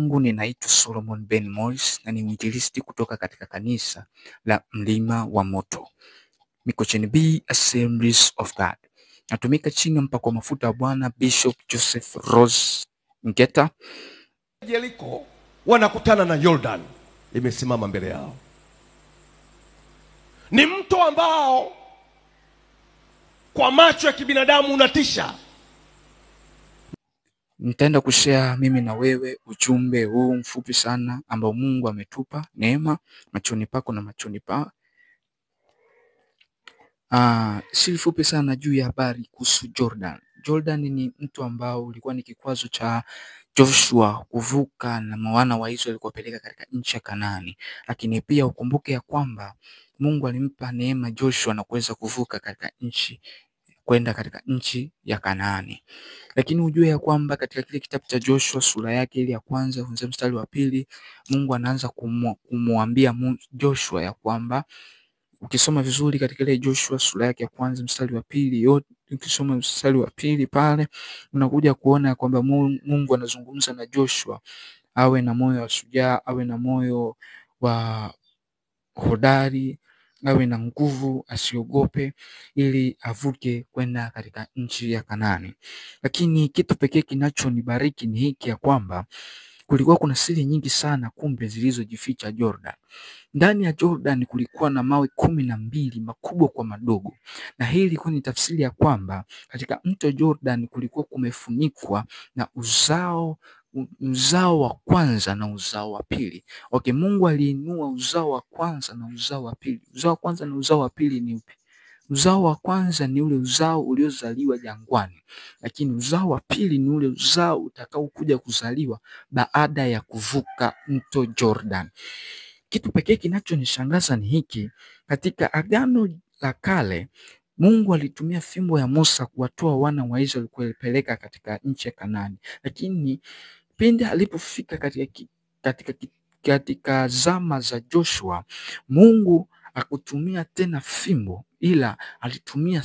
langu ninaitwa Solomon Ben Morris na ni mwinjilisti kutoka katika kanisa la Mlima wa Moto, Mikocheni B Assemblies of God. Natumika chini ya mpako mafuta wa Bwana Bishop Joseph Rose Ngeta. Yeriko wanakutana na Jordan imesimama mbele yao. Ni mto ambao kwa macho ya kibinadamu unatisha. Nitaenda kushare mimi na wewe ujumbe huu mfupi sana ambao Mungu ametupa neema machoni pako na machoni pa. Si fupi sana juu ya habari kuhusu Jordan. Jordan ni mtu ambao ulikuwa ni kikwazo cha Joshua kuvuka na wana wa Israeli kuwapeleka katika nchi ya Kanaani. Lakini pia ukumbuke ya kwamba Mungu alimpa neema Joshua na kuweza kuvuka katika nchi kwenda katika nchi ya Kanaani. Lakini ujue ya kwamba katika kile kitabu cha Joshua sura yake ile ya kwanza kuanzia mstari wa 2, Mungu anaanza kumwambia Joshua ya kwamba, ukisoma vizuri katika ile Joshua sura yake ya kwanza mstari wa 2 yote, ukisoma mstari wa 2 pale unakuja kuona kwamba Mungu anazungumza na Joshua awe na moyo wa shujaa, awe na moyo wa hodari, awe na nguvu, asiogope ili avuke kwenda katika nchi ya Kanaani. Lakini kitu pekee kinachonibariki ni hiki ya kwamba kulikuwa kuna siri nyingi sana kumbe zilizojificha Jordan. Ndani ya Jordan kulikuwa na mawe 12 makubwa kwa madogo. Na hii ilikuwa ni tafsiri ya kwamba katika mto Jordan kulikuwa kumefunikwa na uzao wa kwanza na uzao wa pili. Okay, Mungu aliinua uzao wa kwanza na uzao wa pili. Uzao wa kwanza na uzao wa pili ni upi? Uzao wa kwanza ni ule uzao uliozaliwa jangwani, lakini uzao wa pili ni ule uzao utakao kuja kuzaliwa baada ya kuvuka mto Jordan. Kitu pekee kinachonishangaza ni hiki: katika Agano la Kale Mungu alitumia fimbo ya Musa kuwatoa wana wa Israeli kuelekea katika nchi ya Kanaani, lakini pindi alipofika katika zama za Joshua, Mungu hakutumia tena fimbo, ila alitumia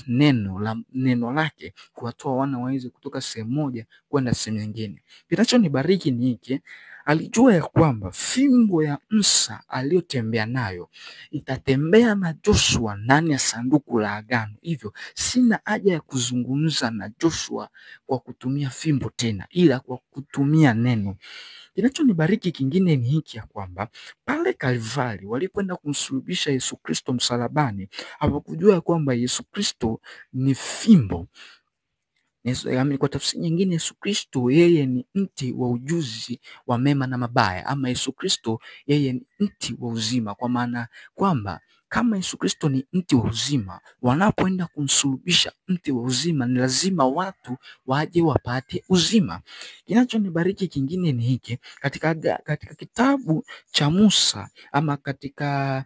neno lake kuwatoa wana wa Israeli kutoka sehemu moja kwenda sehemu nyingine. Kinachonibariki ni hiki: alijua ya kwamba fimbo ya Musa aliyotembea nayo itatembea na Joshua ndani ya sanduku la agano. Hivyo sina haja ya kuzungumza na Joshua kwa kutumia fimbo tena, ila kwa kutumia neno. Kinachonibariki kingine ni hiki ya kwamba pale Kalvari walipoenda kumsulubisha Yesu Kristo msalabani, hawakujua kwamba Yesu Kristo ni fimbo. Kwa tafsiri nyingine, Yesu Kristo yeye ni mti wa ujuzi wa mema na mabaya, ama Yesu Kristo yeye ni mti wa uzima, kwa maana kwamba kama Yesu Kristo ni mti wa uzima, wanapoenda kumsulubisha mti wa uzima ni lazima watu waje wapate uzima. Kinachonibariki kingine ni hiki: katika kitabu cha Musa ama katika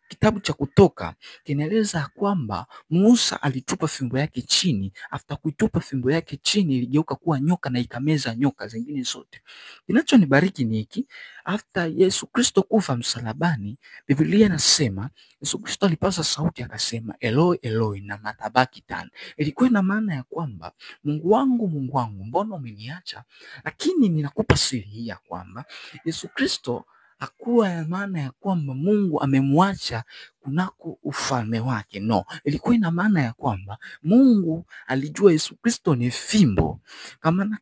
kitabu cha Kutoka kinaeleza kwamba Musa alitupa fimbo yake chini. After kuitupa fimbo yake chini, iligeuka kuwa nyoka na ikameza nyoka zingine zote. Kinachonibariki ni hiki: after Yesu Kristo kufa msalabani, Biblia inasema Yesu Kristo alipaza sauti akasema, Eloi Eloi lama sabakthani. Ilikuwa na maana ya kwamba Mungu wangu mbona umeniacha? Lakini ninakupa siri hii ya kwamba Yesu Kristo hakuwa ya maana ya kwamba Mungu amemwacha kunako ufalme wake. No, ilikuwa ina maana ya kwamba Mungu alijua Yesu Kristo ni fimbo.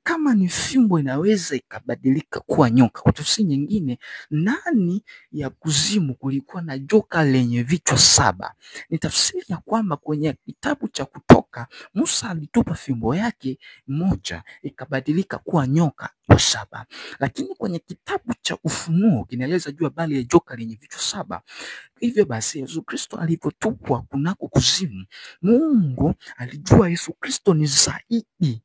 Kama ni fimbo inaweza ikabadilika kuwa nyoka. Kwa tafsiri nyingine, ndani ya kuzimu kulikuwa na joka lenye vichwa 7. Ni tafsiri ya kwamba kwenye kitabu cha Kutoka Musa alitupa fimbo yake moja ikabadilika kuwa nyoka wa 7. Lakini kwenye kitabu cha Ufunuo kinaeleza juu habari ya joka lenye vichwa 7. Hivyo basi Yesu Kristo alipotupwa kunako kuzimu, Mungu alijua Yesu Kristo ni zaidi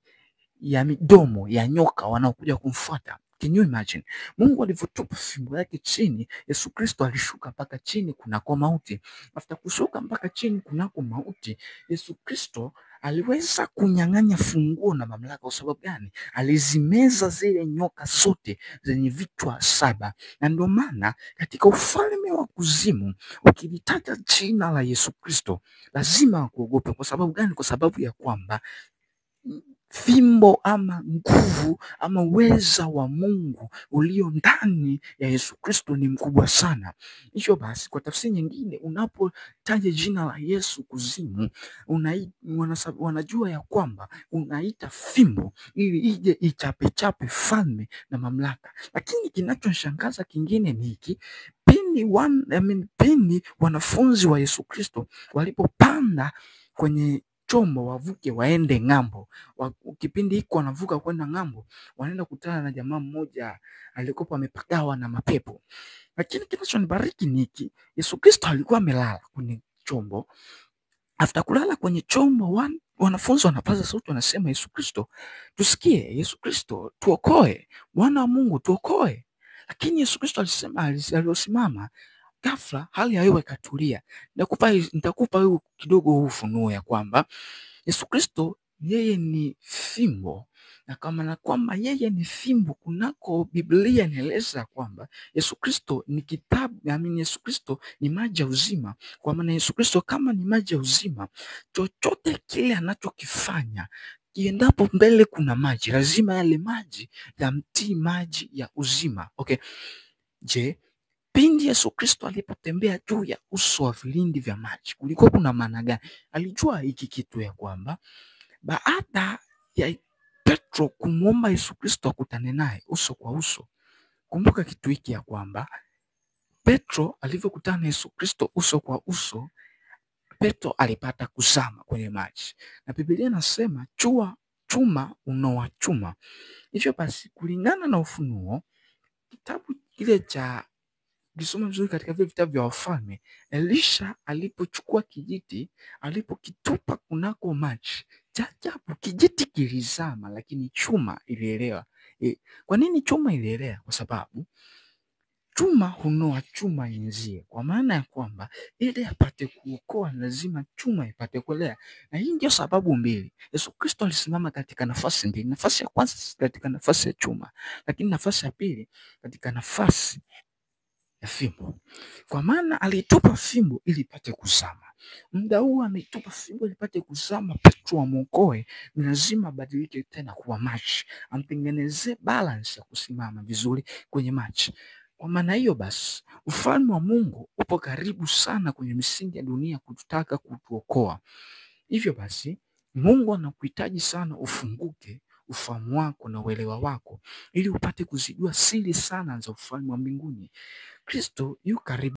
ya midomo ya nyoka wanaokuja kumfuata. Can you imagine? Mungu alivyotupa fimbo yake chini, Yesu Kristo alishuka mpaka chini kunako mauti. After kushuka mpaka chini kunako mauti, Yesu Kristo aliweza kunyang'anya funguo na mamlaka. Kwa sababu gani? Alizimeza zile nyoka zote zenye vichwa 7. Na ndio maana katika ufalme wa kuzimu ukilitaja jina la Yesu Kristo lazima kuogope. Kwa sababu gani? Kwa sababu ya kwamba fimbo ama nguvu ama uweza wa Mungu ulio ndani ya Yesu Kristo ni mkubwa sana. Hivyo basi, kwa tafsiri nyingine, unapotaja jina la Yesu kuzimu, wanajua ya kwamba unaita fimbo ili ije ichape falme na mamlaka. Lakini kinachoshangaza kingine ni hiki: pindi wanafunzi wa Yesu Kristo walipopanda kwenye chombo wavuke waende ng'ambo, kipindi hiko wanavuka kwenda ng'ambo, wanaenda kutana na jamaa mmoja aliyekuwa amepagawa na mapepo. Lakini kinachonibariki ni hiki: Yesu Kristo alikuwa amelala kwenye chombo. After kulala kwenye chombo, wanafunzi wanapaza sauti, wanasema, Yesu Kristo tusikie, Yesu Kristo tuokoe, Bwana wa Mungu tuokoe. Lakini Yesu Kristo alisimama, ghafla hali ya hewa ikatulia. Nitakupa wewe kidogo ufunuo ya kwamba Yesu Kristo yeye ni fimbo, na kama na kwamba yeye ni fimbo, kunako Biblia inaeleza kwamba Yesu Kristo ni kitabu, Yesu Kristo ni maji ya uzima. Kwa maana Yesu Kristo kama ni maji ya uzima, chochote kile anachokifanya, kiendapo mbele kuna maji, lazima yale maji yamtii maji ya uzima. Okay. Je, pindi Yesu Kristo alipotembea juu ya uso wa vilindi vya maji, kulikuwa kuna maana gani? Alijua hiki kitu ya kwamba baada ya Petro kumwomba Yesu Kristo akutane naye uso kwa uso, kumbuka kitu hiki ya kwamba Petro alivyokutana na Yesu Kristo uso kwa uso, Petro alipata kuzama kwenye maji, na Biblia inasema chuma unoa chuma. Hivyo basi, kulingana na Ufunuo, kitabu kile cha kisoma vizuri katika vile vitabu vya Wafalme, Elisha alipochukua kijiti, alipokitupa kunako maji, jajabu kijiti kilizama, lakini chuma ilielea. Kwa nini chuma ilielea? Kwa sababu chuma hunoa chuma yenzie, kwa maana ya kwamba ili apate kuokoa lazima chuma ipate kuelea. Na hii ndio sababu mbili Yesu Kristo alisimama katika nafasi mbili. Nafasi ya kwanza katika nafasi ya chuma, lakini nafasi ya pili katika nafasi ya fimbo, kwa maana alitupa fimbo ili ipate kuzama. Muda huu ameitupa fimbo ili ipate kuzama, Petro amwokoe, ni lazima abadilike tena kuwa maji, amtengenezee balance ya kusimama vizuri kwenye maji. Kwa maana hiyo basi, ufalme wa Mungu upo karibu sana kwenye misingi ya dunia kututaka kutuokoa. Hivyo basi, Mungu anakuhitaji sana ufunguke ufahamu wako na uelewa wako ili upate kuzijua siri sana za ufalme wa mbinguni. Kristo yu karibu.